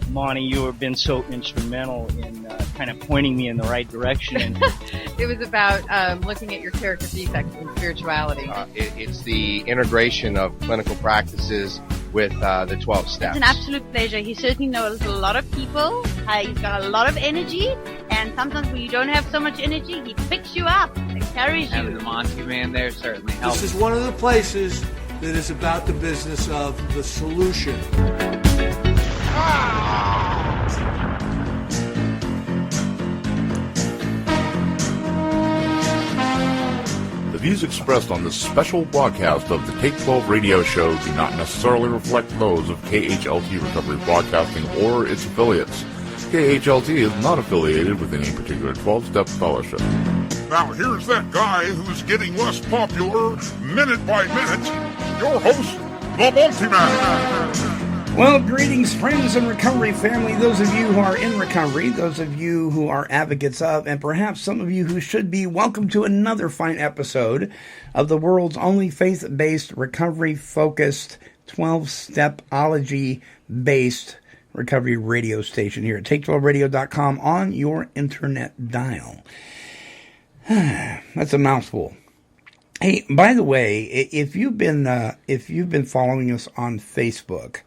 Monty, you have been so instrumental in kind of pointing me in the right direction. And it was about looking at your character defects in spirituality. It's the integration of clinical practices with the 12 steps. It's an absolute pleasure. He certainly knows a lot of people. He's got a lot of energy, and sometimes when you don't have so much energy, he picks you up and carries you. Having the Monty Man there certainly helps. This is one of the places that is about the business of the solution. The views expressed on this special broadcast of the Take 12 radio show do not necessarily reflect those of KHLT Recovery Broadcasting or its affiliates. KHLT is not affiliated with any particular 12-step fellowship. Now here's that guy who's getting less popular minute by minute. Your host, the Multi-Man. Well, greetings, friends and recovery family. Those of you who are in recovery, those of you who are advocates of, and perhaps some of you who should be, welcome to another fine episode of the world's only faith-based, recovery-focused, 12-stepology-based recovery radio station here at Take12Radio.com on your internet dial. That's a mouthful. Hey, by the way, if you've been following us on Facebook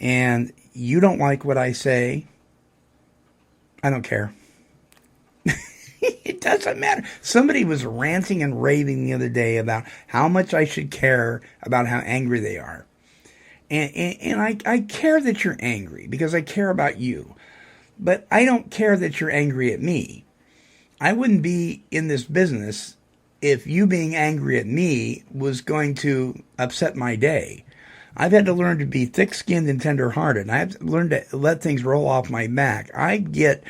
and you don't like what I say, I don't care. It doesn't matter. Somebody was ranting and raving the other day about how much I should care about how angry they are. And I care that you're angry because I care about you. But I don't care that you're angry at me. I wouldn't be in this business if you being angry at me was going to upset my day. I've had to learn to be thick-skinned and tender-hearted. I've learned to let things roll off my back. I get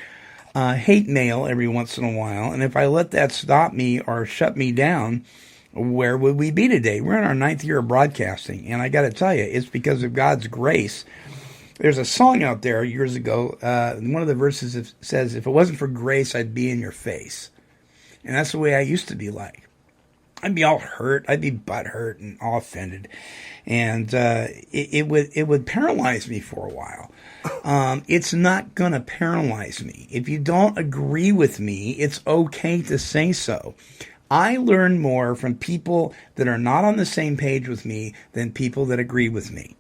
hate mail every once in a while, and if I let that stop me or shut me down, where would we be today? We're in our 9th year of broadcasting, and I got to tell you, it's because of God's grace. There's a song out there years ago, one of the verses says, if it wasn't for grace, I'd be in your face. And that's the way I used to be like. I'd be all hurt. I'd be butthurt and all offended. And it would paralyze me for a while. It's not going to paralyze me. If you don't agree with me, it's okay to say so. I learn more from people that are not on the same page with me than people that agree with me.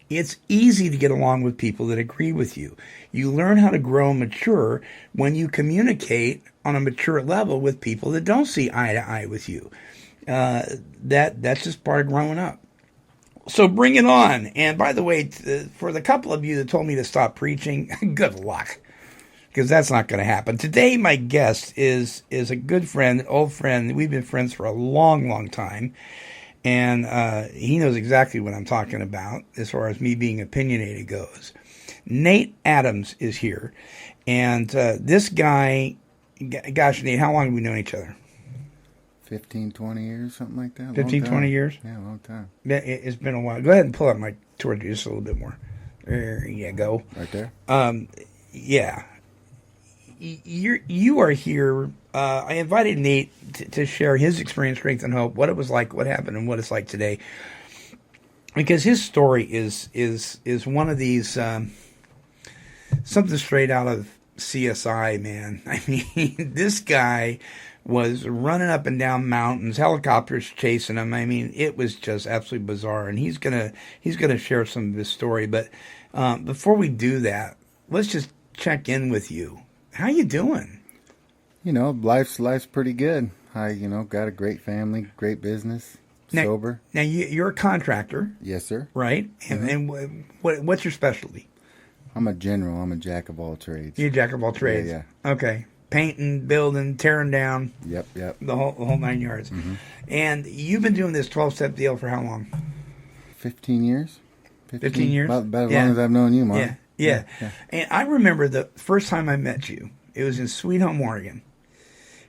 It's easy to get along with people that agree with you. You learn how to grow and mature when you communicate on a mature level with people that don't see eye to eye with you. That's just part of growing up. So bring it on. And by the way, for the couple of you that told me to stop preaching, good luck, because that's not going to happen. Today, my guest is a good friend, an old friend. We've been friends for a long, long time. And he knows exactly what I'm talking about as far as me being opinionated goes. Nate Adams is here. And this guy, gosh, Nate, how long have we known each other? 15, 20 years, something like that. 15, 20 years? Yeah, a long time. It's been a while. Go ahead and pull up my toward you just a little bit more. There you go. Right there? Yeah. You are here. I invited Nate to share his experience, strength, and hope, what it was like, what happened, and what it's like today. Because his story is one of these, something straight out of CSI, man. I mean, this guy was running up and down mountains, helicopters chasing him. I mean, it was just absolutely bizarre. And he's gonna share some of his story. But before we do that, let's just check in with you. How you doing? You know, life's pretty good. I, got a great family, great business, sober. Now you're a contractor. Yes, sir. Right? And what's your specialty? I'm a general. I'm a jack of all trades. You're a jack of all trades? Yeah. Okay. Painting, building, tearing down. Yep. The whole 9 yards. Mm-hmm. And you've been doing this 12-step deal for how long? 15 years. 15 years? About as long as I've known you, Mark. Yeah. And I remember the first time I met you. It was in Sweet Home, Oregon.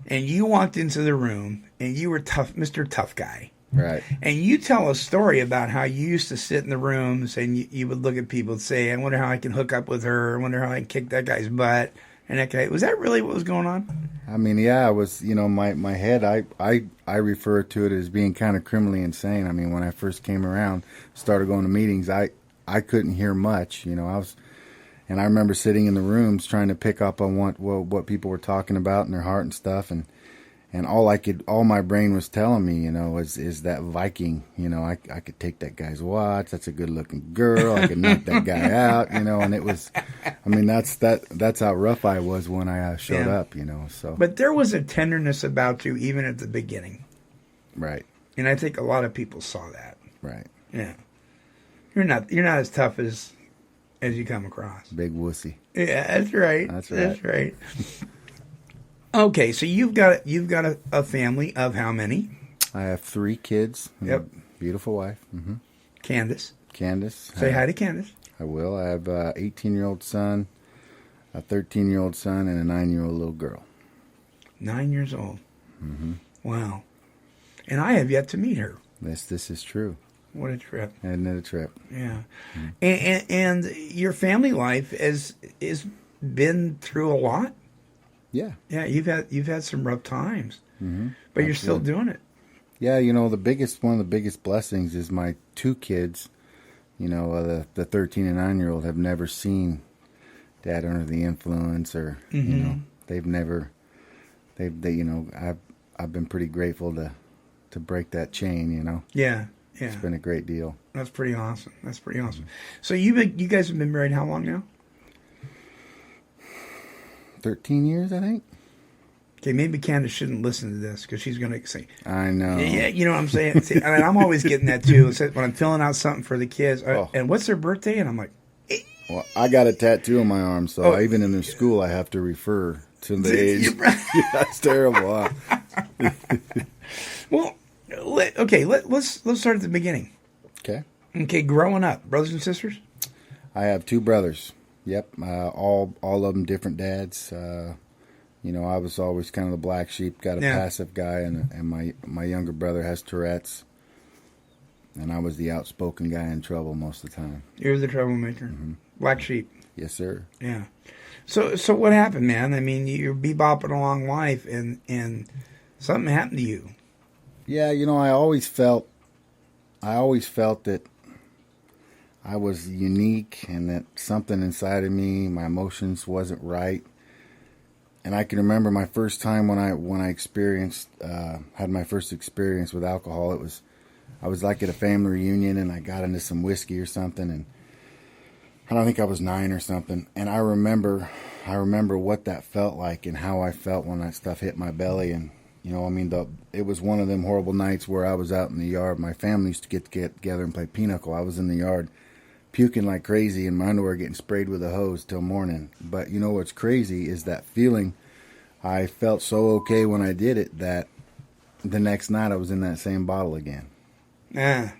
And you walked into the room, and you were tough, Mr. Tough Guy. Right. And you tell a story about how you used to sit in the rooms, and you would look at people and say, I wonder how I can hook up with her. I wonder how I can kick that guy's butt. And that guy, was that really what was going on? I mean, yeah, I was, my head, I refer to it as being kind of criminally insane. I mean, when I first came around, started going to meetings, I couldn't hear much. I was And I remember sitting in the rooms trying to pick up on what people were talking about in their heart and stuff, and all my brain was telling me, is that Viking, I could take that guy's watch. That's a good looking girl. I could knock that guy out, and it was, that's how rough I was when I showed up, so. But there was a tenderness about you even at the beginning. Right. And I think a lot of people saw that. Right. Yeah. You're not as tough as you come across. Big wussy. Yeah, that's right. That's right. That's right. Okay, so you've got a family of how many? I have 3 kids. Yep. Beautiful wife. Mm-hmm. Candace. Say hi to Candace. I will. I have a 18-year-old son, a 13-year-old son, and a 9-year-old little girl. 9 years old. Mm-hmm. Wow. And I have yet to meet her. This is true. What a trip. Isn't it a trip? Yeah. Mm-hmm. And your family life is been through a lot. Yeah. Yeah, you've had some rough times. Mm-hmm. But you're still doing it. Yeah, one of the biggest blessings is my 2 kids, the 13 and 9-year-old have never seen dad under the influence or, they've never, I've been pretty grateful to break that chain, Yeah. Yeah. It's been a great deal. That's pretty awesome. So you guys have been married how long now? 13 years, I think. Okay, maybe Candace shouldn't listen to this because she's going to say... I know. Yeah, you know what I'm saying? See, I'm always getting that too. It's when I'm filling out something for the kids. And what's their birthday? And I'm like... Well, I got a tattoo on my arm, so even in their school I have to refer to the age. Yeah, that's terrible. Huh? Well, let's start at the beginning. Okay, growing up, brothers and sisters? I have 2 brothers. Yep, all of them different dads. I was always kind of the black sheep, got a passive guy, and my younger brother has Tourette's, and I was the outspoken guy in trouble most of the time. You're the troublemaker, black sheep. Yes, sir. Yeah. So what happened, man? I mean, you're bebopping along life, and something happened to you. Yeah, I always felt that I was unique and that something inside of me, my emotions wasn't right. And I can remember my first time when I experienced, had my first experience with alcohol. I was like at a family reunion and I got into some whiskey or something, and I don't think I was 9 or something. And I remember what that felt like and how I felt when that stuff hit my belly. And, it was one of them horrible nights where I was out in the yard. My family used to get together and play pinochle. I was in the yard puking like crazy and my underwear getting sprayed with a hose till morning. But what's crazy is that feeling. I felt so okay when I did it that the next night I was in that same bottle again. Yeah.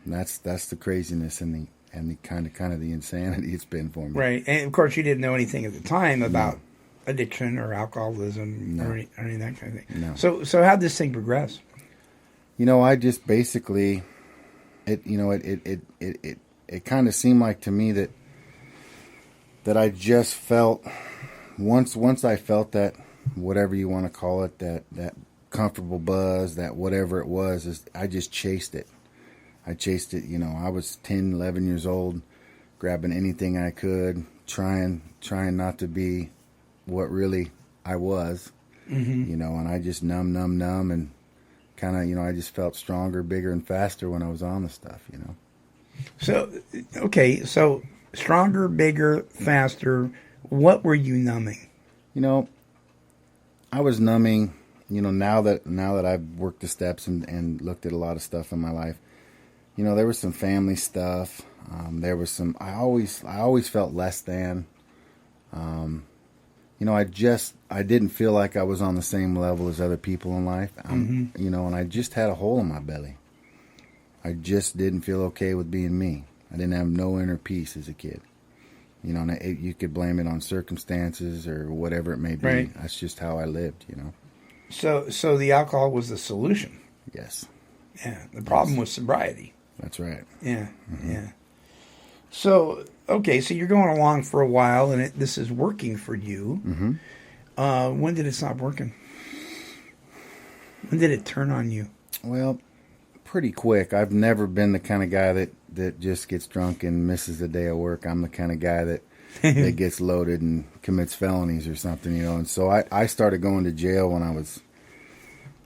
That's the craziness and the kind of the insanity it's been for me. Right. And of course you didn't know anything at the time about addiction or alcoholism or any of that kind of thing. No. So how'd this thing progress? I just basically it kind of seemed like to me that I just felt once I felt that, whatever you want to call it, that comfortable buzz, that whatever it was, I just chased it. I chased it. I was 10, 11 years old, grabbing anything I could, trying not to be what really I was, and I just numb, and kind of, I just felt stronger, bigger, and faster when I was on the stuff, So, okay, so stronger, bigger, faster. What were you numbing? I was numbing, now that I've worked the steps and looked at a lot of stuff in my life, there was some family stuff. There was some, I always felt less than, I didn't feel like I was on the same level as other people in life, and I just had a hole in my belly. I just didn't feel okay with being me. I didn't have no inner peace as a kid. And you could blame it on circumstances or whatever it may be. Right. That's just how I lived, So the alcohol was the solution. Yes. Yeah. The problem was sobriety. That's right. Yeah. Yeah. So, okay, so you're going along for a while, and this is working for you. When did it stop working? When did it turn on you? Well, pretty quick. I've never been the kind of guy that just gets drunk and misses a day of work. I'm the kind of guy that that gets loaded and commits felonies or something, And so I started going to jail when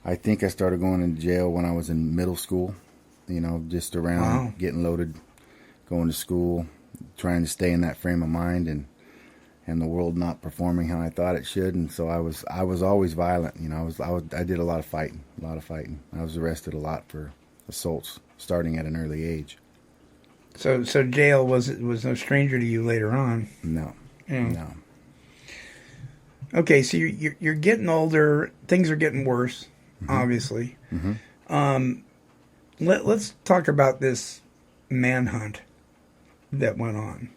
I think I started going into jail when I was in middle school, just around getting loaded, going to school, trying to stay in that frame of mind and the world not performing how I thought it should. And so I was always violent. I did a lot of fighting. I was arrested a lot for assaults starting at an early age. So jail was no stranger to you later on. No. Yeah. No. Okay, so you're getting older. Things are getting worse, obviously. Mm-hmm. Let's talk about this manhunt that went on.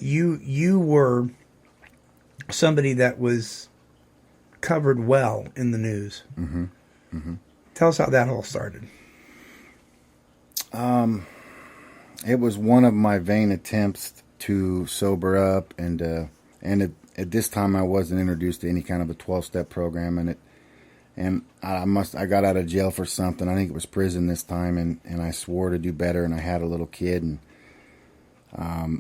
You were somebody that was covered well in the news. Mm-hmm. Mm-hmm. Tell us how that all started. It was one of my vain attempts to sober up, and at this time I wasn't introduced to any kind of a 12-step program, and I got out of jail for something. I think it was prison this time, and I swore to do better, and I had a little kid, and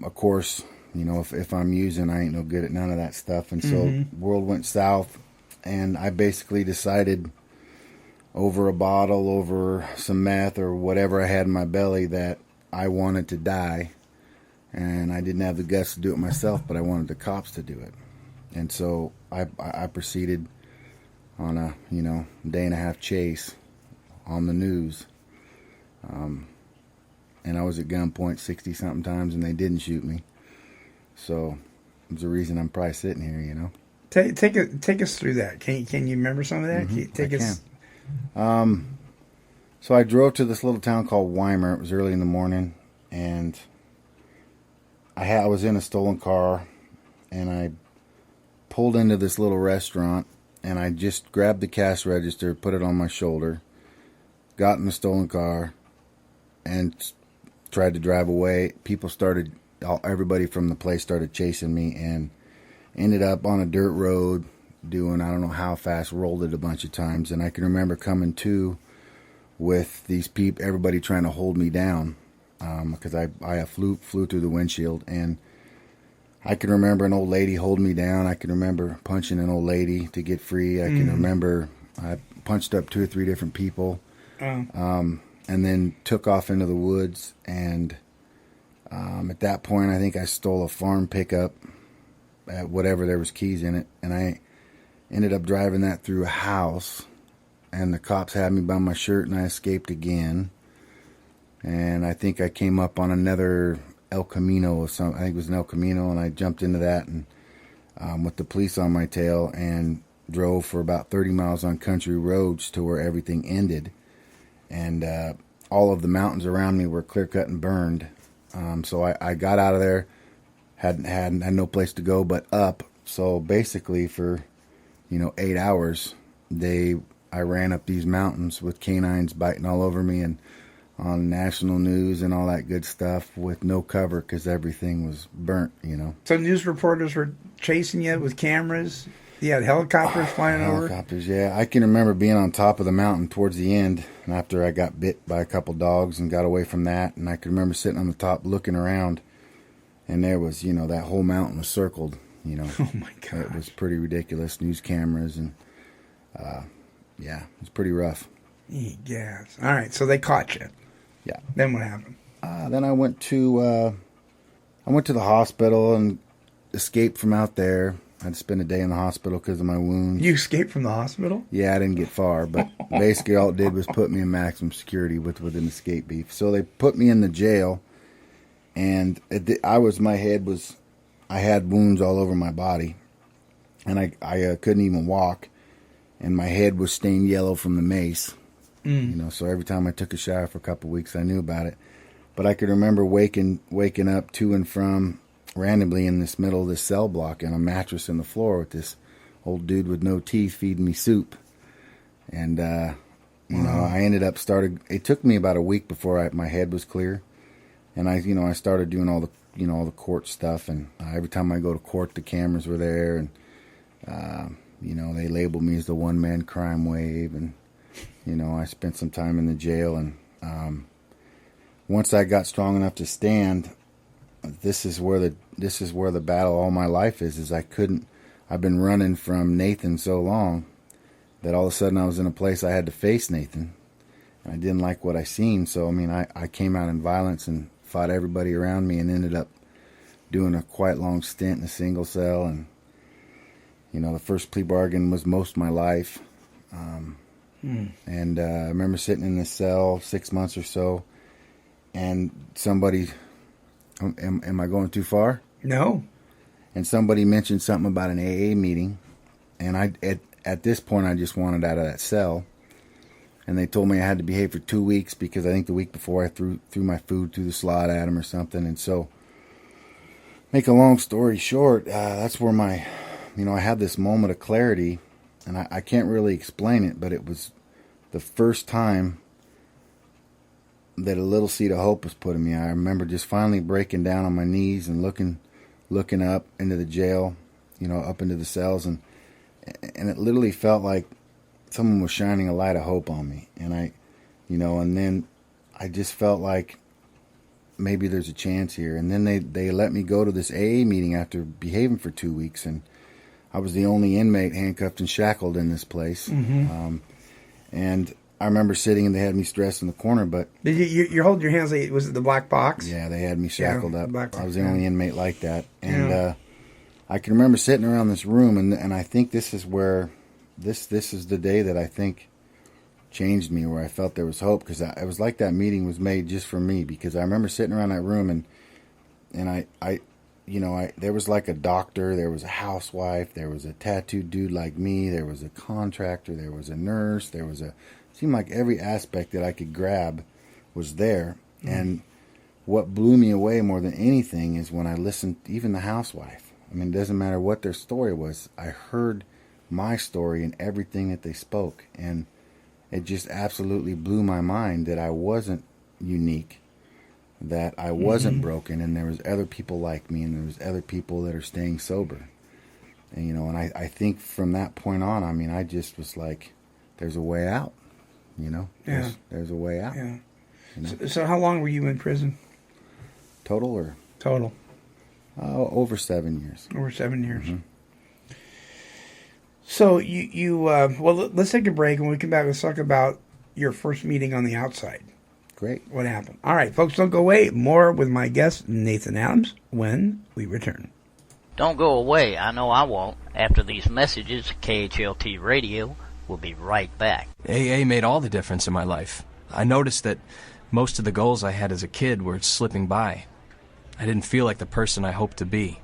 of course, if I'm using, I ain't no good at none of that stuff, and so world went south, and I basically decided over a bottle, over some meth or whatever I had in my belly that I wanted to die, and I didn't have the guts to do it myself, but I wanted the cops to do it. And so I proceeded on a day and a half chase on the news, and I was at gunpoint 60-something times, and they didn't shoot me. So there's a reason I'm probably sitting here. Take us through that. Can you remember some of that? So I drove to this little town called Weimar. It was early in the morning, and I was in a stolen car, and I pulled into this little restaurant, and I just grabbed the cash register, put it on my shoulder, got in the stolen car, and tried to drive away. Everybody from the place started chasing me, and ended up on a dirt road doing, I don't know how fast, rolled it a bunch of times, and I can remember coming to with these people, everybody trying to hold me down, because I flew through the windshield, and I can remember an old lady holding me down. I can remember punching an old lady to get free. I can remember I punched up 2 or 3 different people, and then took off into the woods, and at that point I think I stole a farm pickup at whatever, there was keys in it, and I ended up driving that through a house, and the cops had me by my shirt, and I escaped again. And I think I came up on another El Camino or something. I think it was an El Camino, and I jumped into that, and with the police on my tail, and drove for about 30 miles on country roads to where everything ended. And all of the mountains around me were clear-cut and burned. So I got out of there, had no place to go but up. So basically for 8 hours, I ran up these mountains with canines biting all over me, and on national news and all that good stuff with no cover because everything was burnt. So news reporters were chasing you with cameras. You had helicopters flying over. Helicopters, yeah. I can remember being on top of the mountain towards the end, and after I got bit by a couple dogs and got away from that, and I can remember sitting on the top looking around, and there was, that whole mountain was circled. Oh my God, it was pretty ridiculous. News cameras, and yeah, it was pretty rough. Yes. All right, so they caught you. Yeah. Then what happened? Then I went to the hospital and escaped from out there. I had to spend a day in the hospital because of my wounds. You escaped from the hospital? Yeah, I didn't get far, but basically all it did was put me in maximum security with an escape beef. So they put me in the jail, and I had wounds all over my body, and I couldn't even walk, and my head was stained yellow from the mace. So every time I took a shower for a couple of weeks, I knew about it. But I could remember waking up to and from randomly in this middle of this cell block in a mattress in the floor with this old dude with no teeth feeding me soup. And, I ended up it took me about a week before my head was clear. And I started doing all the court stuff. And every time I go to court, the cameras were there. And, they labeled me as the one-man crime wave. And, I spent some time in the jail, and once I got strong enough to stand, this is where the battle all my life is I've been running from Nathan so long that all of a sudden I was in a place I had to face Nathan, and I didn't like what I seen. So I mean, I came out in violence and fought everybody around me, and ended up doing a quite long stint in a single cell. And the first plea bargain was most of my life. And I remember sitting in this cell 6 months or so, and somebody, am I going too far? No. And somebody mentioned something about an AA meeting, and at this point I just wanted out of that cell. And they told me I had to behave for 2 weeks because I think the week before I threw my food through the slot at them or something. And so, make a long story short, that's where I had this moment of clarity, and I can't really explain it, but it was the first time that a little seed of hope was put in me. I remember just finally breaking down on my knees and looking up into the jail, up into the cells, and it literally felt like someone was shining a light of hope on me. And and then I just felt like maybe there's a chance here. And then they let me go to this AA meeting after behaving for 2 weeks, and I was the only inmate handcuffed and shackled in this place. Mm-hmm. And I remember sitting, and they had me stressed in the corner. But did you hold your hands? Was it the black box? Yeah, they had me shackled up. Black box, I was the only inmate like that. And I can remember sitting around this room, and I think this is where this is the day that I think changed me, where I felt there was hope, because it was like that meeting was made just for me. Because I remember sitting around that room, and I there was like a doctor, there was a housewife, there was a tattooed dude like me, there was a contractor, there was a nurse, seemed like every aspect that I could grab was there. And what blew me away more than anything is when I listened, even the housewife. I mean, it doesn't matter what their story was. I heard my story in everything that they spoke, and it just absolutely blew my mind that I wasn't unique, that I wasn't broken, and there was other people like me, and there was other people that are staying sober. And and I think from that point on, I mean, I just was like, there's a way out. There's a way out. Yeah. So how long were you in prison? Total? Over 7 years. Over 7 years. Mm-hmm. So well, let's take a break, and when we come back, let's talk about your first meeting on the outside. Great. What happened? All right, folks, don't go away. More with my guest, Nathan Adams, when we return. Don't go away. I know I won't. After these messages, KHLT Radio will be right back. AA made all the difference in my life. I noticed that most of the goals I had as a kid were slipping by. I didn't feel like the person I hoped to be.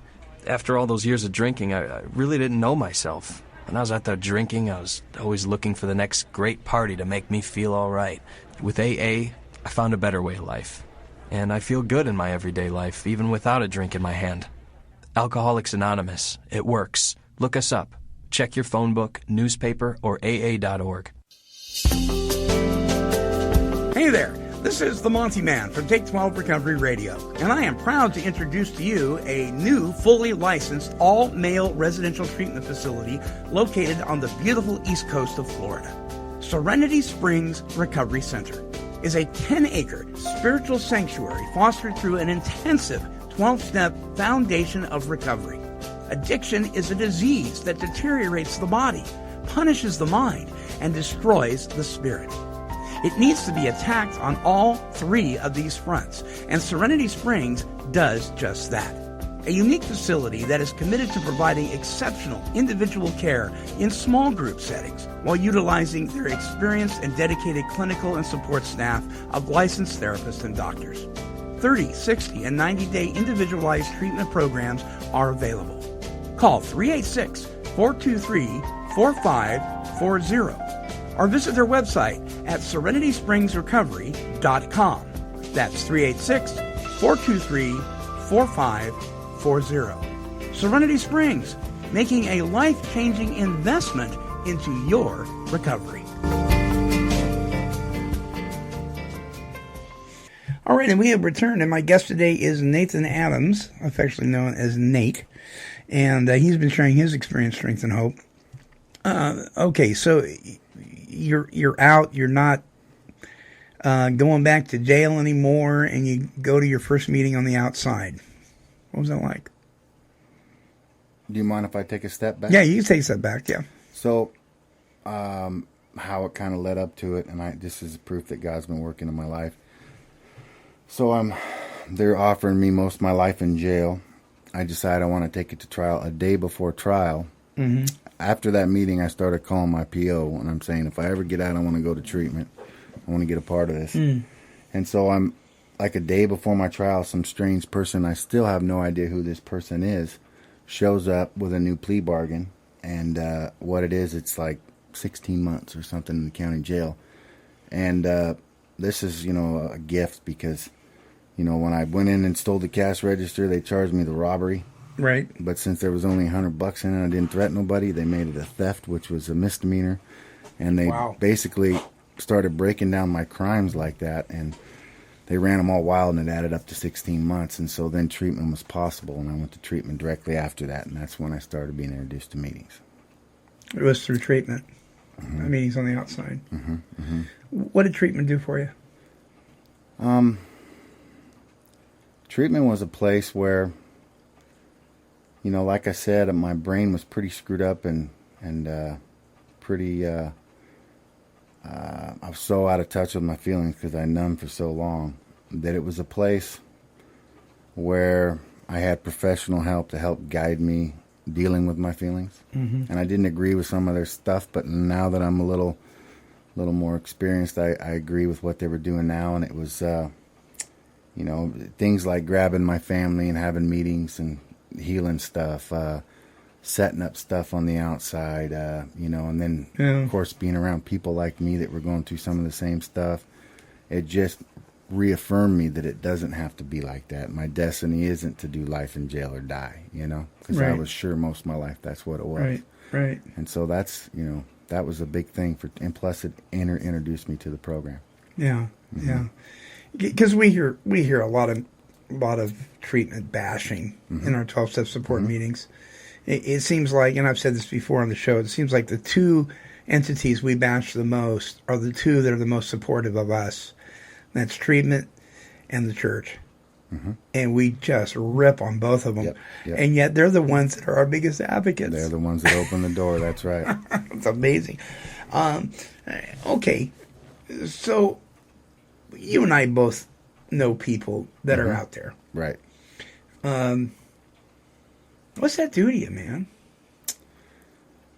After all those years of drinking, I really didn't know myself. When I was out there drinking, I was always looking for the next great party to make me feel all right. With AA, I found a better way of life. And I feel good in my everyday life, even without a drink in my hand. Alcoholics Anonymous. It works. Look us up. Check your phone book, newspaper, or AA.org. Hey there, this is the Monty Man from Take 12 Recovery Radio, and I am proud to introduce to you a new, fully licensed, all-male residential treatment facility located on the beautiful east coast of Florida. Serenity Springs Recovery Center is a 10-acre spiritual sanctuary fostered through an intensive 12-step foundation of recovery. Addiction is a disease that deteriorates the body, punishes the mind, and destroys the spirit. It needs to be attacked on all three of these fronts, and Serenity Springs does just that. A unique facility that is committed to providing exceptional individual care in small group settings while utilizing their experienced and dedicated clinical and support staff of licensed therapists and doctors. 30, 60, and 90-day individualized treatment programs are available. Call 386-423-4540 or visit their website at serenityspringsrecovery.com. That's 386-423-4540. Serenity Springs, making a life-changing investment into your recovery. All right, and we have returned, and my guest today is Nathan Adams, affectionately known as Nate, and he's been sharing his experience, strength, and hope. Okay, so you're out, you're not going back to jail anymore, and you go to your first meeting on the outside. What was that like? Do you mind if I take a step back? Yeah, you can take a step back, yeah. So, how it kind of led up to it, and this is proof that God's been working in my life. So they're offering me most of my life in jail. I decide I want to take it to trial a day before trial. Mm-hmm. After that meeting, I started calling my PO, and I'm saying, if I ever get out, I want to go to treatment. I want to get a part of this. Mm. And so I'm like a day before my trial, some strange person, I still have no idea who this person is, shows up with a new plea bargain. And what it is, it's like 16 months or something in the county jail. And this is, a gift because, when I went in and stole the cash register, they charged me the robbery. Right. But since there was only $100 in it, I didn't threaten nobody. They made it a theft, which was a misdemeanor. And they basically started breaking down my crimes like that. And they ran them all wild, and it added up to 16 months. And so then treatment was possible, and I went to treatment directly after that. And that's when I started being introduced to meetings. It was through treatment. Mm-hmm. Meetings on the outside. Mm-hmm. Mm-hmm. What did treatment do for you? Treatment was a place where, like I said, my brain was pretty screwed up and pretty. I was so out of touch with my feelings because I numbed for so long that it was a place where I had professional help to help guide me dealing with my feelings. Mm-hmm. And I didn't agree with some of their stuff, but now that I'm a little more experienced, I agree with what they were doing now. And it was, things like grabbing my family and having meetings and healing stuff, setting up stuff on the outside, and then, of course, being around people like me that were going through some of the same stuff. It just reaffirmed me that it doesn't have to be like that. My destiny isn't to do life in jail or die, because I was sure most of my life that's what it was. Right. And so that's, that was a big thing and plus it introduced me to the program. Yeah, Mm-hmm. yeah. Because we hear a lot of treatment bashing in our 12-step support meetings. It seems like, and I've said this before on the show, it seems like the two entities we bash the most are the two that are the most supportive of us. That's treatment and the church. Mm-hmm. And we just rip on both of them. Yep. And yet they're the ones that are our biggest advocates. They're the ones that open the door. That's right. It's amazing. Okay. So you and I both know people that are out there. Right. What's that do to you, man?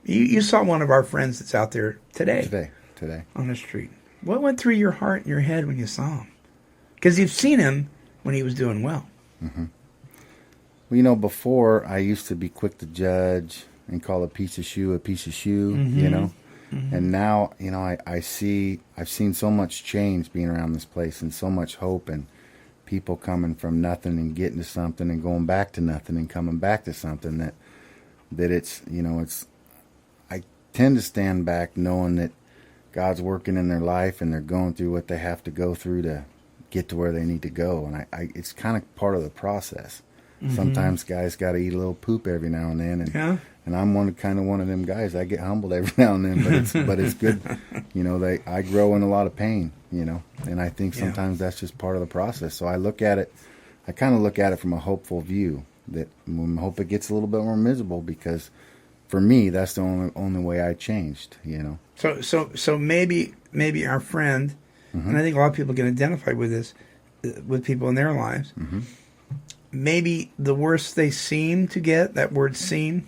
You saw one of our friends that's out there today. Today. On the street. What went through your heart and your head when you saw him? Because you've seen him when he was doing well. Mm-hmm. Well, before I used to be quick to judge and call a piece of shoe, Mm-hmm. And now, I've seen so much change being around this place and so much hope and people coming from nothing and getting to something and going back to nothing and coming back to something that it's, I tend to stand back knowing that God's working in their life and they're going through what they have to go through to get to where they need to go. And it's kind of part of the process. Mm-hmm. Sometimes guys got to eat a little poop every now and then. And I'm one of them guys. I get humbled every now and then, but it's good. I grow in a lot of pain, and I think sometimes that's just part of the process. So I kind of look at it from a hopeful view that I hope it gets a little bit more miserable because for me, that's the only way I changed, So maybe our friend, and I think a lot of people can identify with this, with people in their lives. Mm-hmm. Maybe the worse they seem to get, that word seem,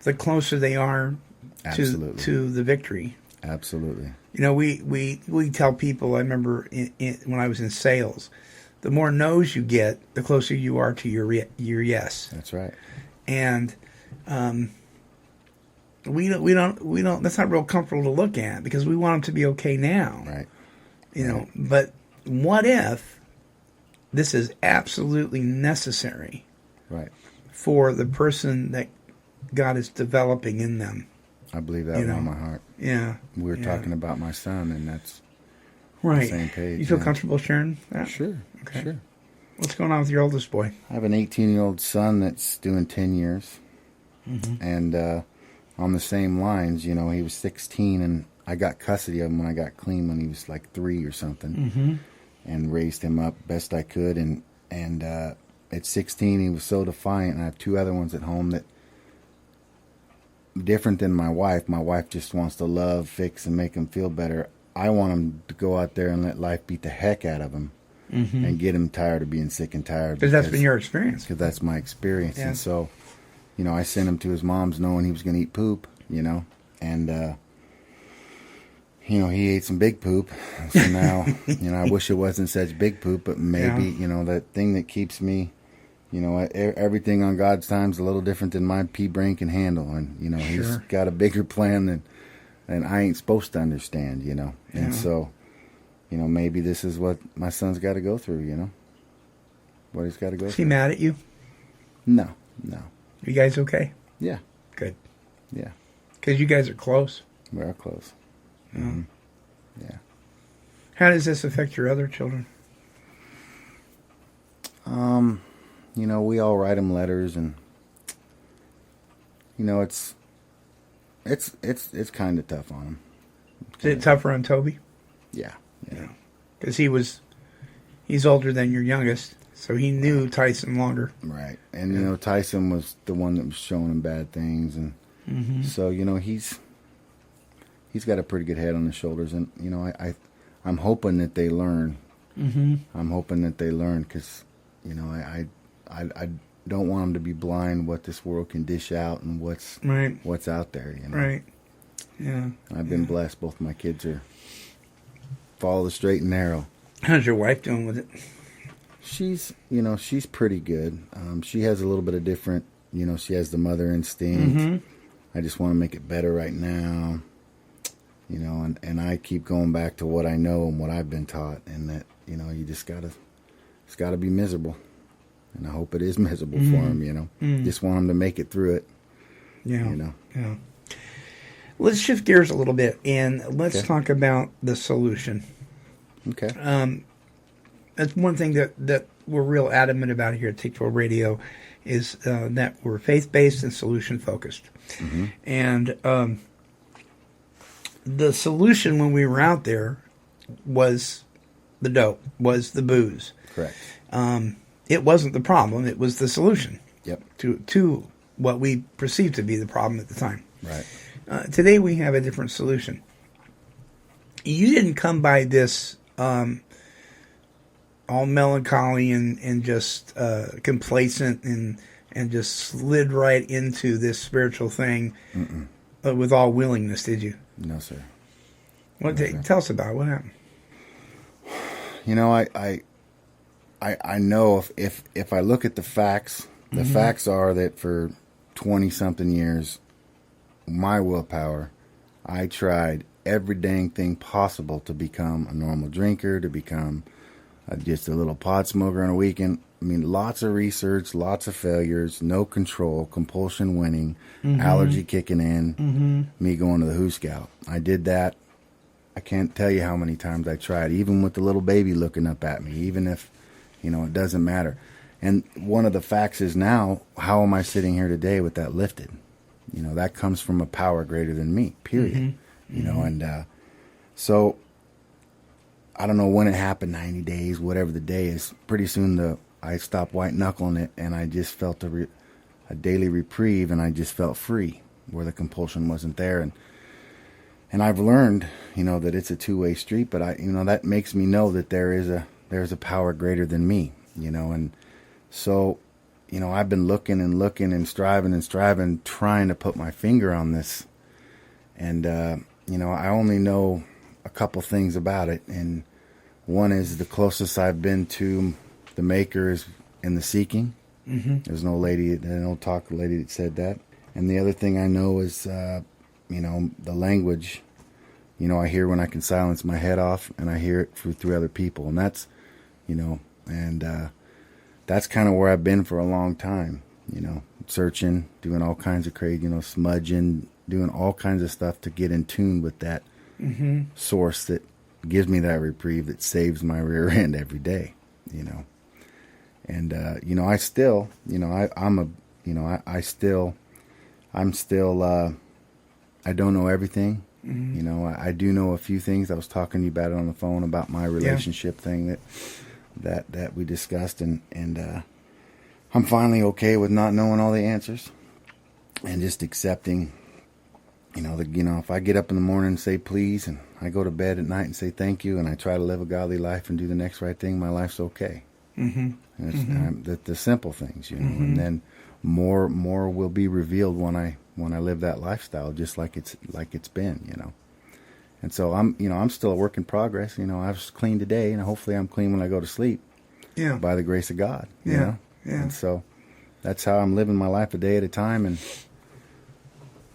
the closer they are to the victory. Absolutely. We tell people, I remember when I was in sales, the more no's you get, the closer you are to your yes. That's right. And we don't. That's not real comfortable to look at because we want them to be okay now. Right. But what if this is absolutely necessary? Right. For the person that God is developing in them. I believe that with all my heart. Yeah. We were talking about my son, and that's right. The same page. You feel comfortable sharing that? Sure. Okay. Sure. What's going on with your oldest boy? I have an 18-year-old son that's doing 10 years. Mm-hmm. And on the same lines, he was 16, and I got custody of him when I got clean when he was like 3 or something, and raised him up best I could. And it at 16, he was so defiant, and I have 2 other ones at home that different than my wife. My wife just wants to love, fix, and make him feel better. I want him to go out there and let life beat the heck out of him and get him tired of being sick and tired. Because that's been your experience. Because that's my experience. Yeah. And so, I sent him to his mom's knowing he was going to eat poop, and, he ate some big poop. So now, I wish it wasn't such big poop, but maybe, that thing that keeps me, everything on God's time is a little different than my pea brain can handle. And, he's got a bigger plan than I ain't supposed to understand, And so, maybe this is what my son's got to go through, what he's got to go through. Is he mad at you? No. You guys okay? Yeah. Good. Yeah. Because you guys are close. We are close. Mm-hmm. Yeah. How does this affect your other children? We all write them letters, and it's kind of tough on them. Is it tougher on Toby? Yeah. Because he's older than your youngest, so he knew Tyson longer. Right, and Tyson was the one that was showing him bad things, and so he's got a pretty good head on his shoulders, and I'm hoping that they learn. I'm hoping that they learn because I don't want them to be blind what this world can dish out and what's out there. Right. Yeah. I've been blessed. Both my kids are follow the straight and narrow. How's your wife doing with it? She's pretty good. She has a little bit of different, she has the mother instinct. I just want to make it better right now. And I keep going back to what I know and what I've been taught, and that, you just it's gotta be miserable. And I hope it is miserable for him, Just want him to make it through it. Yeah. Yeah. Let's shift gears a little bit, and let's talk about the solution. Okay. That's one thing that we're real adamant about here at Take 12 Radio is that we're faith-based and solution-focused. And the solution when we were out there was the dope, was the booze. Correct. It wasn't the problem. It was the solution. Yep. To what we perceived to be the problem at the time. Right. Today we have a different solution. You didn't come by this all melancholy and just complacent and just slid right into this spiritual thing with all willingness, did you? No, sir. Tell us about it. What happened? I know if I look at the facts, the facts are that for 20-something years, my willpower, I tried every dang thing possible to become a normal drinker, to become just a little pot smoker on a weekend. I mean, lots of research, lots of failures, no control, compulsion winning, allergy kicking in, me going to the Who Scout. I did that. I can't tell you how many times I tried, even with the little baby looking up at me, even if, it doesn't matter. And one of the facts is now, how am I sitting here today with that lifted? That comes from a power greater than me, period. And so I don't know when it happened, 90 days, whatever the day is. Pretty soon I stopped white knuckling it, and I just felt a daily reprieve, and I just felt free where the compulsion wasn't there. And I've learned, that it's a two-way street, but that makes me know that there's a power greater than me, and so, I've been looking and striving, trying to put my finger on this. And, I only know a couple things about it. And one is the closest I've been to the maker is in the seeking. There's no lady that said that. And the other thing I know is, the language, I hear when I can silence my head off, and I hear it through other people. And that's, that's kind of where I've been for a long time, searching, doing all kinds of crazy, smudging, doing all kinds of stuff to get in tune with that source that gives me that reprieve, that saves my rear end every day, And, I still, I'm still, I don't know everything. I do know a few things. I was talking to you about it on the phone about my relationship thing that we discussed, and I'm finally okay with not knowing all the answers and just accepting, if I get up in the morning and say please, and I go to bed at night and say thank you, and I try to live a godly life and do the next right thing, my life's okay. Mm-hmm. And it's, the simple things, and then more will be revealed when I live that lifestyle, just like it's been, And so I'm still a work in progress. I was clean today, and hopefully I'm clean when I go to sleep. Yeah. By the grace of God. Yeah. Yeah. And so that's how I'm living my life a day at a time, and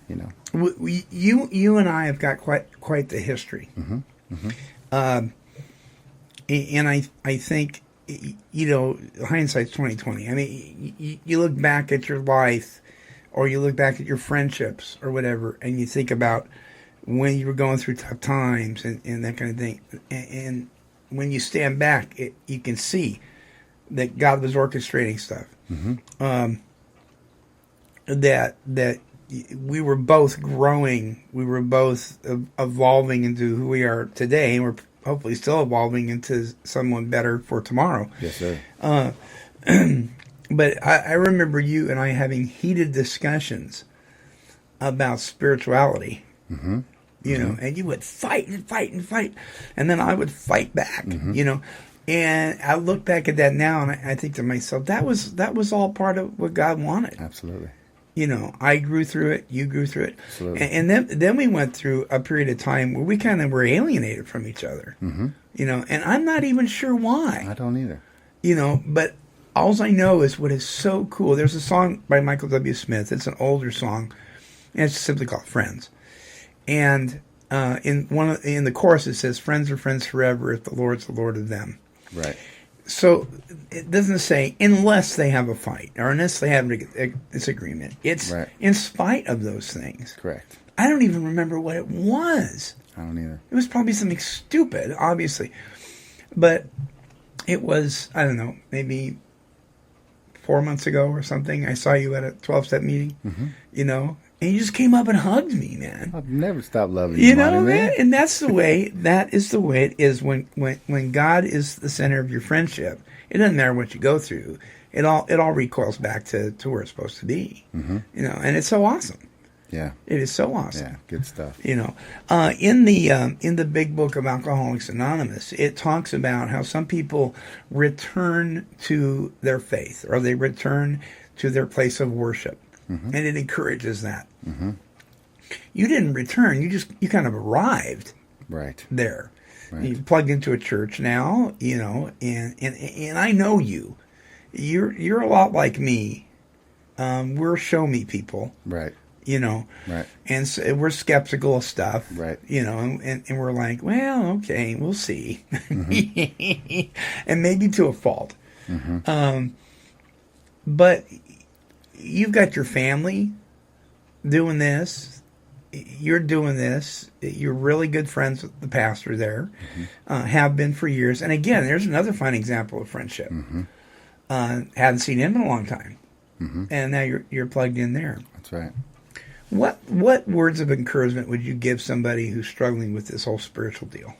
you and I have got quite the history. Mm-hmm. Mm-hmm. And I think hindsight's 20/20. I mean, you look back at your life, or you look back at your friendships or whatever, and you think about when you were going through tough times and that kind of thing. And when you stand back, you can see that God was orchestrating stuff. Mm-hmm. That we were both growing, we were both evolving into who we are today, and we're hopefully still evolving into someone better for tomorrow. Yes, sir. But I remember you and I having heated discussions about spirituality. Mm-hmm. And you would fight and fight and fight, and then I would fight back. Mm-hmm. And I look back at that now, and I think to myself, that was all part of what God wanted. Absolutely. I grew through it. You grew through it. Absolutely. And then we went through a period of time where we kind of were alienated from each other. Mm-hmm. And I'm not even sure why. I don't either. But all I know is what is so cool. There's a song by Michael W. Smith. It's an older song, and it's simply called "Friends." And in the chorus it says, "Friends are friends forever if the Lord's the Lord of them." Right. So it doesn't say unless they have a fight or unless they have a disagreement. It's right. In spite of those things. Correct. I don't even remember what it was. I don't either. It was probably something stupid, obviously. But it was, I don't know, maybe 4 months ago or something. I saw you at a 12-step meeting, Mm-hmm. And you just came up and hugged me, man. I've never stopped loving you, man. And that's the way. That is the way it is when God is the center of your friendship. It doesn't matter what you go through. It all recoils back to where it's supposed to be. Mm-hmm. And it's so awesome. Yeah, it is so awesome. Yeah, good stuff. In the big book of Alcoholics Anonymous, it talks about how some people return to their faith, or they return to their place of worship. Mm-hmm. And it encourages that. Mm-hmm. You didn't return. You kind of arrived right there. Right. You plugged into a church now, and I know you. You're a lot like me. We're show me people. Right. Right. And so we're skeptical of stuff. Right. And we're like, well, okay, we'll see. Mm-hmm. And maybe to a fault. Mm-hmm. But you've got your family doing this. You're doing this. You're really good friends with the pastor there. Mm-hmm. Have been for years. And again, there's another fine example of friendship. Mm-hmm. Hadn't seen him in a long time. Mm-hmm. And now you're plugged in there. That's right. What words of encouragement would you give somebody who's struggling with this whole spiritual deal?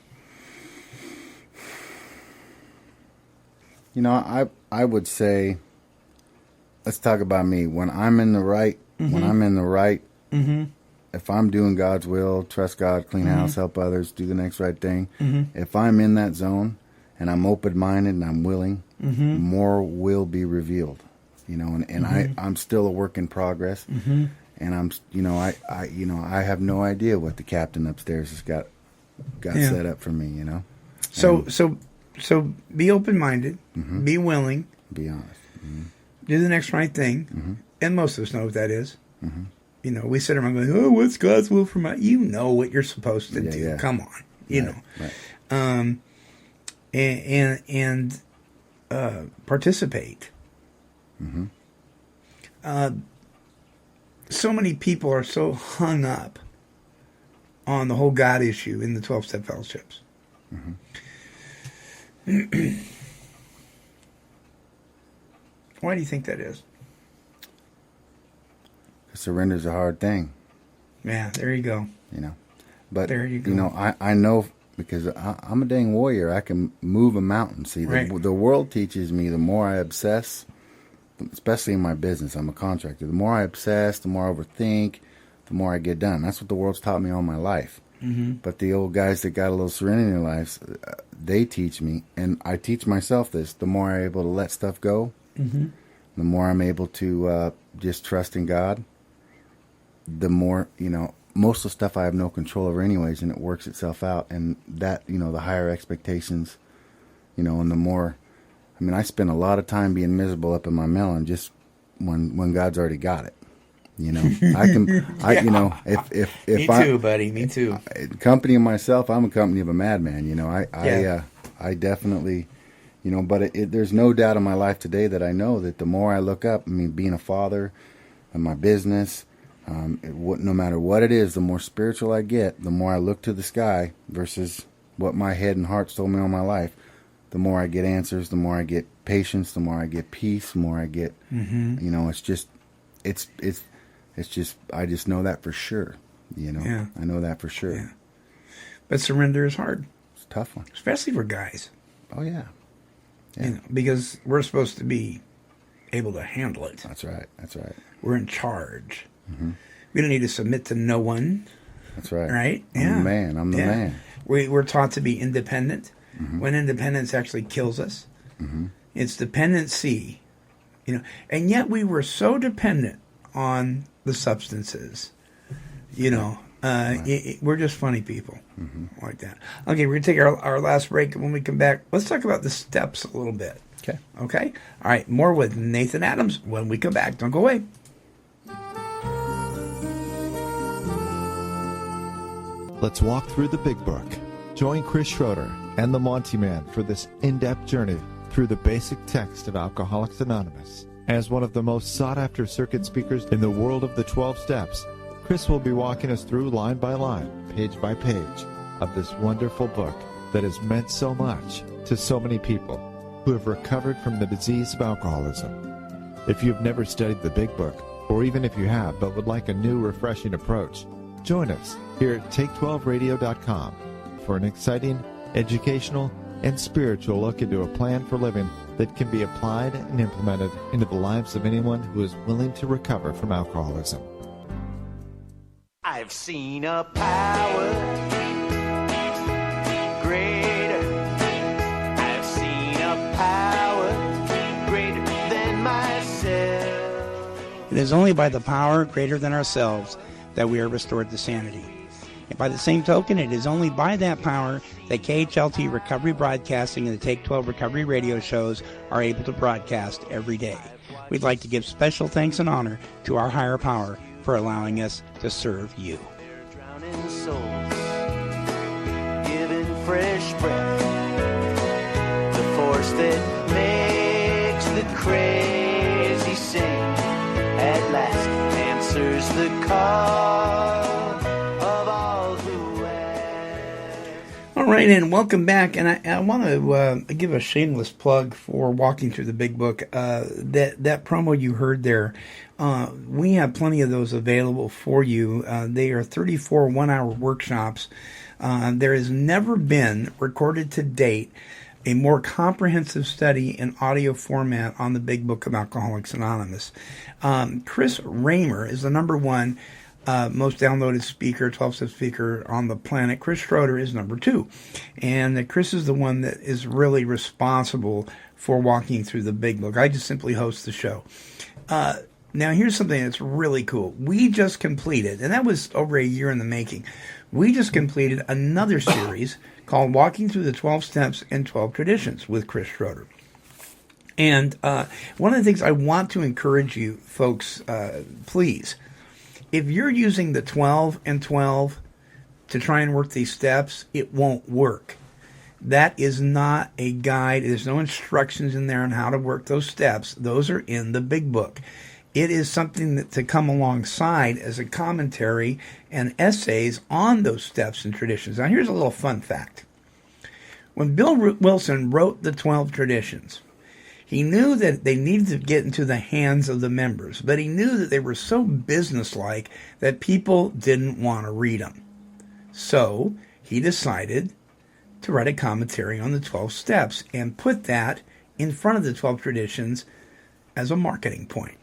I would say, let's talk about me. When I'm in the right, mm-hmm. If I'm doing God's will, trust God, clean Mm-hmm. house, help others, do the next right thing. Mm-hmm. If I'm in that zone and I'm open-minded and I'm willing, mm-hmm. more will be revealed. And mm-hmm. I'm still a work in progress. Mm-hmm. And I have no idea what the captain upstairs has got set up for me, So be open-minded, mm-hmm. be willing, be honest, mm-hmm. do the next right thing, mm-hmm. and most of us know what that is. Mm-hmm. We sit around going, "Oh, what's God's will for my?" You know what you're supposed to do. Yeah. Come on, know. Right. And participate. Mm-hmm. So many people are so hung up on the whole God issue in the 12-step fellowships. Mm-hmm. Why do you think that is? Surrender's a hard thing. Yeah, there you go. But there you go. I know because I'm a dang warrior. I can move a mountain. See, right. the world teaches me the more I obsess, especially in my business. I'm a contractor. The more I obsess, the more I overthink, the more I get done. That's what the world's taught me all my life. Mm-hmm. But the old guys that got a little serenity in their lives, they teach me, and I teach myself this. The more I'm able to let stuff go, mm-hmm. the more I'm able to just trust in God, the more, most of the stuff I have no control over anyways, and it works itself out. And that, the higher expectations, and the more, I spend a lot of time being miserable up in my melon just when God's already got it. I can, Yeah. if Me I, too, buddy. Me too. Company of myself, I'm a company of a madman. Yeah. I definitely, but there's no doubt in my life today that I know that the more I look up, being a father and my business, no matter what it is, the more spiritual I get, the more I look to the sky versus what my head and heart told me all my life, the more I get answers, the more I get patience, the more I get peace, the more I get, it's just, I just know that for sure. Yeah. I know that for sure. Yeah. But surrender is hard. It's a tough one. Especially for guys. Oh, yeah. Because we're supposed to be able to handle it. That's right. We're in charge. Mm-hmm. We don't need to submit to no one. That's right. Right? I'm the man. I'm the man. We're taught to be independent. Mm-hmm. When independence actually kills us. Mm-hmm. It's dependency. And yet we were so dependent on the substances. We're just funny people like that. Okay, we're going to take our last break. When we come back, let's talk about the steps a little bit. Okay? All right, more with Nathan Adams when we come back. Don't go away. Let's walk through the big book. Join Chris Schroeder and the Monty Man for this in-depth journey through the basic text of Alcoholics Anonymous. As one of the most sought-after circuit speakers in the world of the 12 steps, Chris will be walking us through line by line, page by page, of this wonderful book that has meant so much to so many people who have recovered from the disease of alcoholism. If you've never studied the big book, or even if you have but would like a new, refreshing approach, join us here at Take12Radio.com for an exciting, educational, and spiritual look into a plan for living that can be applied and implemented into the lives of anyone who is willing to recover from alcoholism. I've seen a power greater. I've seen a power greater than myself. It is only by the power greater than ourselves that we are restored to sanity. And by the same token, it is only by that power that KHLT Recovery Broadcasting and the Take 12 Recovery radio shows are able to broadcast every day. We'd like to give special thanks and honor to our higher power for allowing us to serve you. Drowning souls, giving fresh breath, the force that makes the crazy sing, at last answers the call of all who ask. All right, and welcome back. And I want to give a shameless plug for Walking Through the Big Book. That promo you heard there, we have plenty of those available for you. They are 34 one-hour workshops. There has never been, recorded to date, a more comprehensive study in audio format on the Big Book of Alcoholics Anonymous. Chris Raymer is the number one most downloaded speaker, 12-step speaker on the planet. Chris Schroeder is number 2. And Chris is the one that is really responsible for Walking Through the Big Book. I just simply host the show. Now, here's something that's really cool. We just completed, and that was over a year in the making, we just completed another series called Walking Through the 12 Steps and 12 Traditions with Chris Schroeder. And one of the things I want to encourage you folks, please, if you're using the 12 and 12 to try and work these steps, it won't work. That is not a guide. There's no instructions in there on how to work those steps. Those are in the Big Book. It is something that to come alongside as a commentary and essays on those steps and traditions. Now, here's a little fun fact. When Bill Wilson wrote the 12 traditions, he knew that they needed to get into the hands of the members, but he knew that they were so businesslike that people didn't want to read them. So he decided to write a commentary on the 12 steps and put that in front of the 12 traditions as a marketing point.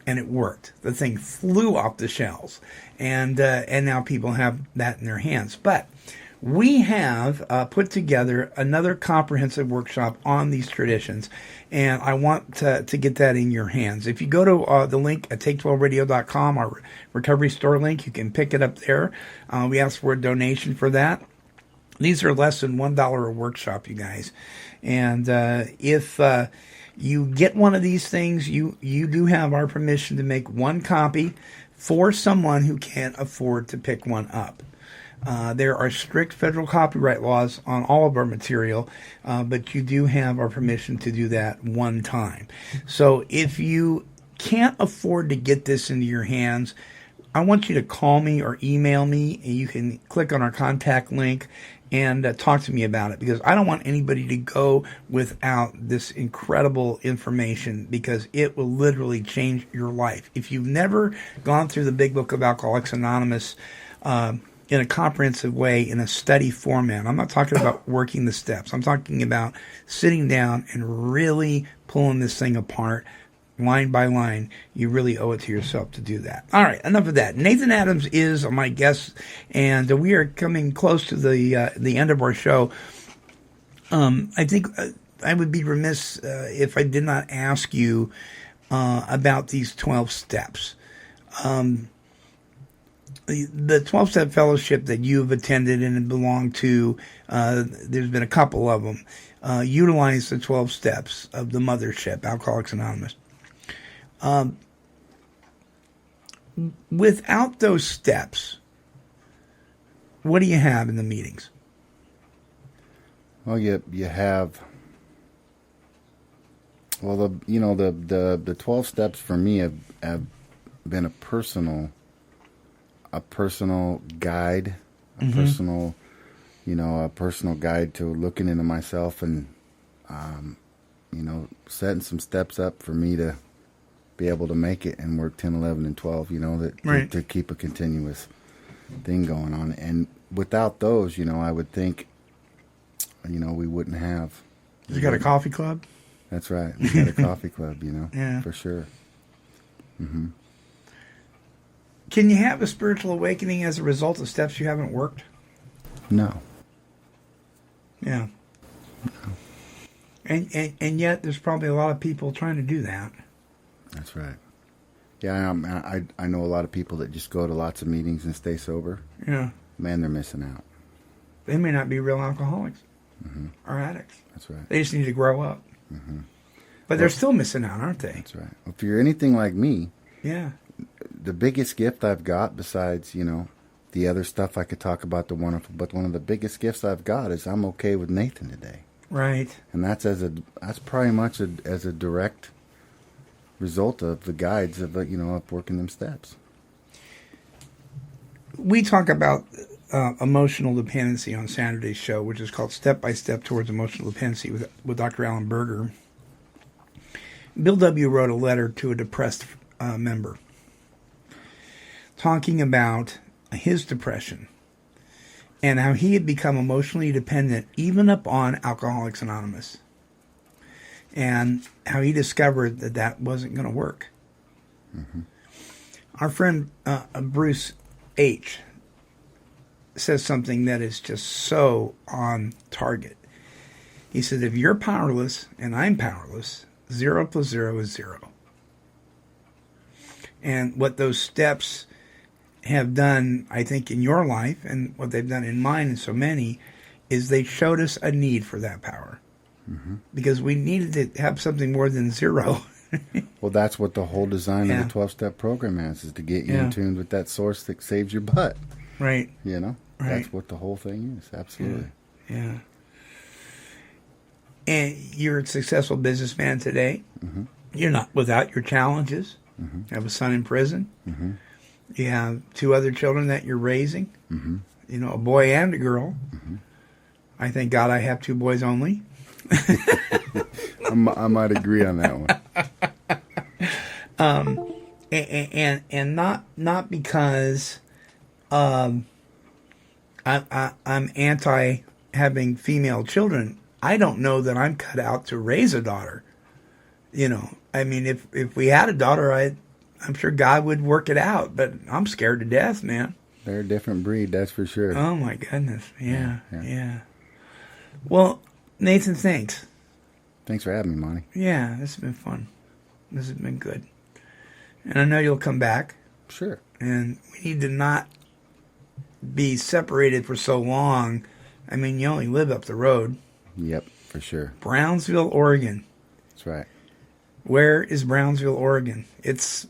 And it worked. The thing flew off the shelves. And now people have that in their hands. But we have put together another comprehensive workshop on these traditions, and I want to get that in your hands. If you go to the link at take12radio.com, our recovery store link, you can pick it up there. We ask for a donation for that. These are less than $1 a workshop, you guys. And if you get one of these things, you do have our permission to make one copy for someone who can't afford to pick one up. There are strict federal copyright laws on all of our material, but you do have our permission to do that one time. So if you can't afford to get this into your hands, I want you to call me or email me, and you can click on our contact link and talk to me about it, because I don't want anybody to go without this incredible information, because it will literally change your life. If you've never gone through the Big Book of Alcoholics Anonymous in a comprehensive way, in a study format, I'm not talking about working the steps. I'm talking about sitting down and really pulling this thing apart, line by line. You really owe it to yourself to do that. All right, enough of that. Nathan Adams is my guest, and we are coming close to the end of our show. I think I would be remiss if I did not ask you about these 12 steps. The 12-step fellowship that you've attended and belonged to, there's been a couple of them, utilize the 12 steps of the mothership, Alcoholics Anonymous. Without those steps, what do you have in the meetings? Well, you have, well, the 12 steps for me have been a personal guide, a personal guide to looking into myself, and setting some steps up for me to be able to make it and work 10, 11, and 12, right. to keep a continuous thing going on. And without those, I would think, we wouldn't have. You got a coffee club? That's right. We got a coffee club, Yeah. for sure. Mm-hmm. Can you have a spiritual awakening as a result of steps you haven't worked? No. Yeah. And yet there's probably a lot of people trying to do that. That's right. Yeah, I know a lot of people that just go to lots of meetings and stay sober. Yeah. Man, they're missing out. They may not be real alcoholics or addicts. That's right. They just need to grow up. But they're still missing out, aren't they? That's right. If you're anything like me, yeah, the biggest gift I've got, besides, the other stuff I could talk about, but one of the biggest gifts I've got is I'm okay with Nathan today. Right. And that's pretty much as a direct result of the guides of of working them steps. We talk about emotional dependency on Saturday's show, which is called Step by Step Towards Emotional Dependency with Dr. Alan Berger. Bill W. wrote a letter to a depressed member talking about his depression and how he had become emotionally dependent even upon Alcoholics Anonymous, and how he discovered that wasn't going to work. Our friend Bruce H. says something that is just so on target. He said, if you're powerless and I'm powerless, 0 plus 0 is 0. And what those steps have done, I think, in your life, and what they've done in mine and so many, is they showed us a need for that power. Because we needed to have something more than 0. Well, that's what the whole design of the 12-step program is to get you in tune with that source that saves your butt. Right. Right. That's what the whole thing is. Absolutely. Yeah. And you're a successful businessman today. You're not without your challenges. You have a son in prison. You have 2 other children that you're raising. A boy and a girl. I thank God I have 2 boys only. I might agree on that one. And not because I'm anti having female children. I don't know that I'm cut out to raise a daughter. I mean, if we had a daughter, I'm sure God would work it out, but I'm scared to death, man. They're a different breed, that's for sure. Oh, my goodness. Yeah. Well, Nathan, thanks. Thanks for having me, Monty. Yeah, this has been fun. This has been good. And I know you'll come back. Sure. And we need to not be separated for so long. I mean, you only live up the road. Yep, for sure. Brownsville, Oregon. That's right. Where is Brownsville, Oregon? It's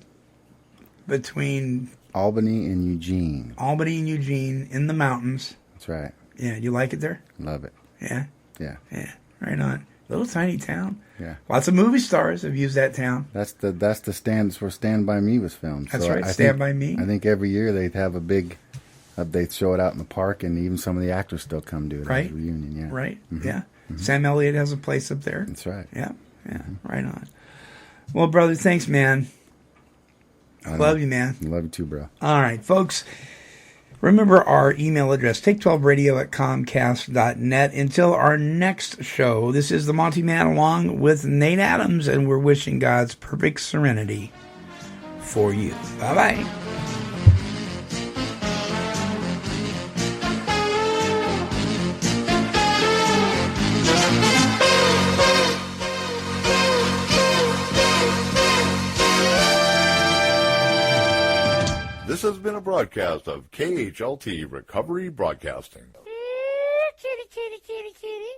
between Albany and Eugene. Albany and Eugene in the mountains. That's right. Yeah, you like it there? Love it. Yeah? Yeah. Yeah, right on. Little tiny town. Yeah. Lots of movie stars have used that town. That's the stands where Stand By Me was filmed. That's right, Stand By Me. I think every year they'd have a big, they show it out in the park, and even some of the actors still come to it. Right. As a reunion, yeah. Right, Mm-hmm. yeah. Mm-hmm. Sam Elliott has a place up there. That's right. Yeah, right on. Well, brother, thanks, man. I love you, man. Love you too, bro. All right, folks. Remember our email address, take12radio@comcast.net. Until our next show, this is the Monty Man along with Nate Adams, and we're wishing God's perfect serenity for you. Bye-bye. This has been a broadcast of KHLT Recovery Broadcasting. Kitty, kitty, kitty, kitty.